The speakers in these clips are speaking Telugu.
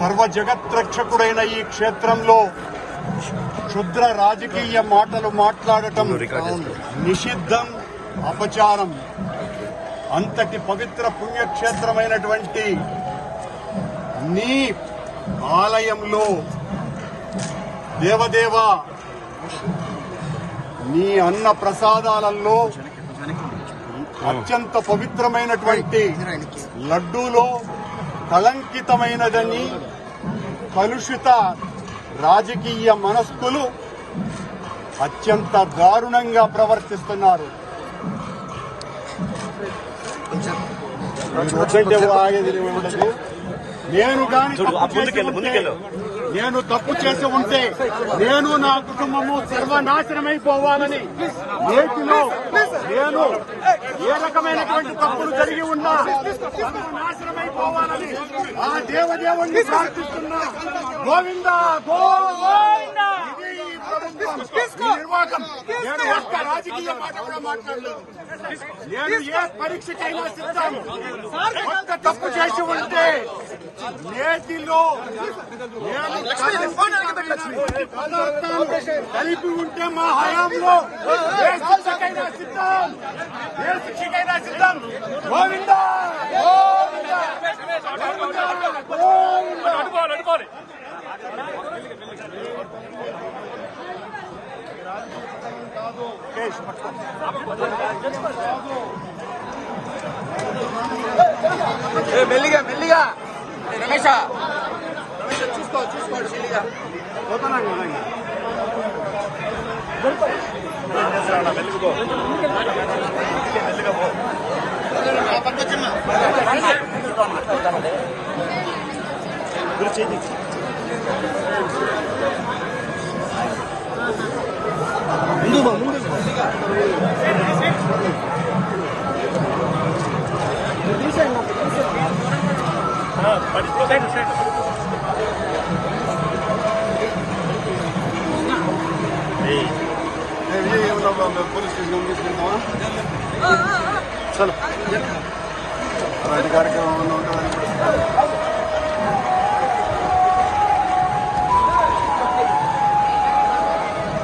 సర్వ జగత్రక్షకుడైన ఈ క్షేత్రంలో క్షుద్ర రాజకీయ మాటలు మాట్లాడటం నిషిద్ధం, అపచారం. అంతటి పవిత్ర పుణ్యక్షేత్రమైనటువంటి నీ ఆలయంలో దేవదేవ నీ అన్న ప్రసాదాలలో అత్యంత పవిత్రమైనటువంటి లడ్డూలో కళంకితమైనదని కలుషిత రాజకీయ మనస్కులు అత్యంత దారుణంగా ప్రవర్తిస్తున్నారు. నేను తప్పు చేసి ఉంటే నేను నా కుటుంబము సర్వనాశనమైపోవాలని నేటిలో నేను ఏ రకమైనటువంటి తప్పులు జరిగి ఉన్నా సర్వనాశనమైపోవాలని ఆ దేవదేవుణ్ణి ప్రార్థిస్తున్నా. గోవిందా గోవిందా. నిర్వాహకం నేను ఒక్క రాజకీయ మాట కూడా మాట్లాడలేదు. నేను ఏ పరీక్షకైనా సిద్ధం. ఒక్క తప్పు చేసి ఉంటే నేటిలో నేను కలిపి ఉంటే మా హయాంలో ఏ శిక్షకైనా సిద్ధం, ఏ శిక్షకైనా సిద్ధం. గోవిందా మెల్లిగా మెల్లిగా రమేష్ చూసుకోండి మెల్లిగా పోలీస్ స్టేషన్ తీసుకెళ్తామా? చలో అలాంటి కార్యక్రమం ఉంటుందని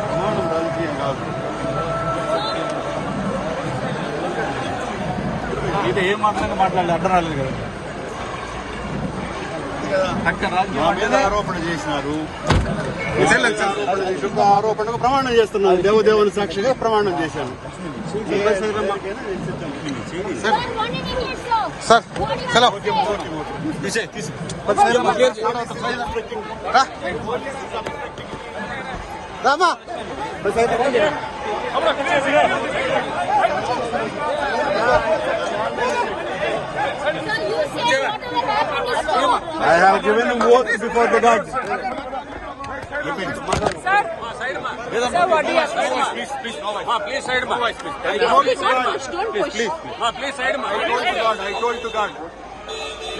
ప్రమాణం రాజకీయం కాదు. ఇది ఏం మాట్లాడలేదు అర్థం రాలేదు కదా. మా మీద ఆరోపణ చేసినారు. ఆరోపణకు ప్రమాణం చేస్తున్నారు. దేవదేవుని సాక్షిగా ప్రమాణం చేశాను. సార్ చలో Rama I have given him oath before the God. Sir, what do you have? Please, no, please side my voice, please. Don't push. Please side my. I told to God.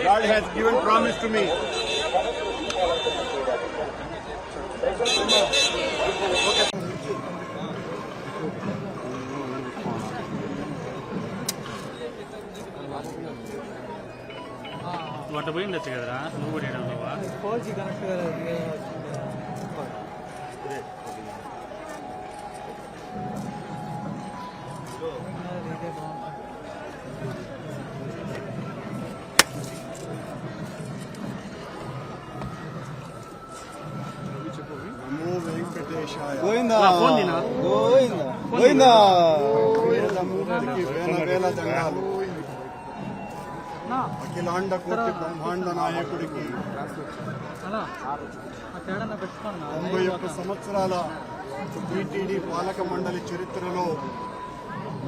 God has given promise to me. వాటి పోయిండొచ్చు కదరా, నువ్వు కూడా ఏడవలేవా? నమో వెంకటేశాయ. గోవిందా ఫోన్ తినా? గోవిందా గోవిందా. వేదమూర్తికి వేల వేల దండాలు. అఖిలాండ కోటి బ్రహ్మాండ నాయకుడికి 91 సంవత్సరాల టీటీడీ పాలక మండలి చరిత్రలో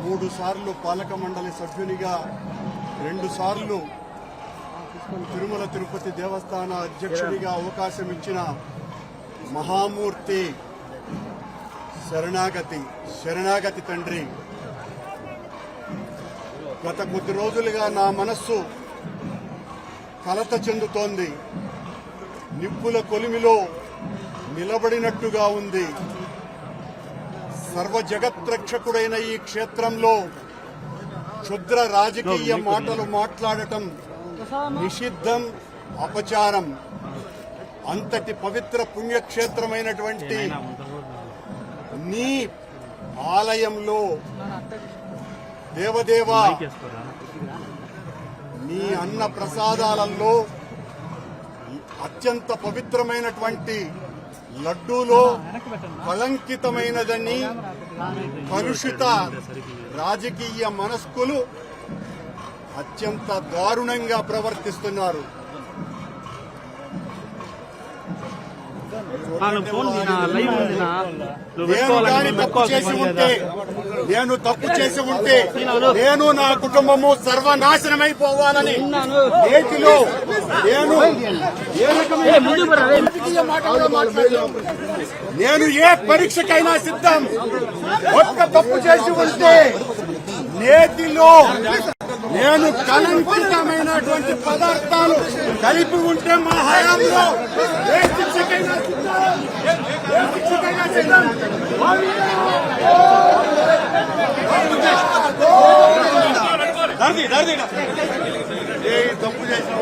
3 సార్లు పాలక మండలి సభ్యునిగా, 2 సార్లు తిరుమల తిరుపతి దేవస్థాన అధ్యక్షుడిగా అవకాశం ఇచ్చిన మహామూర్తి శరణాగతి తండ్రి. గత కొద్ది రోజులుగా నా మనస్సు కలత చెందుతోంది. నిప్పుల కొలిమిలో నిలబడినట్టుగా ఉంది. సర్వ జగత్రక్షకుడైన ఈ క్షేత్రంలో క్షుద్ర రాజకీయ మాటలు మాట్లాడటం నిషిద్ధం, అపచారం. అంతటి పవిత్ర పుణ్యక్షేత్రమైనటువంటి నీ ఆలయంలో దేవదేవా నీ అన్న ప్రసాదాలలో అత్యంత పవిత్రమైనటువంటి లడ్డూలో కళంకితమైనదని కలుషిత రాజకీయ మనస్కులు అత్యంత దారుణంగా ప్రవర్తిస్తున్నారు. నేను కానీ తప్పు చేసి ఉంటే నేను నా కుటుంబము సర్వనాశనమైపోవాలని నేటిలో నేను ఏ పరీక్షకైనా సిద్ధం. ఒక్క తప్పు చేసి ఉంటే నేటిలో నేను కలంకితమైనటువంటి పదార్థాలు కలిపి ఉంటే మా హయాంలో ఏ శిక్షకైనా సిద్ధం. ఏ తప్పు చేసిన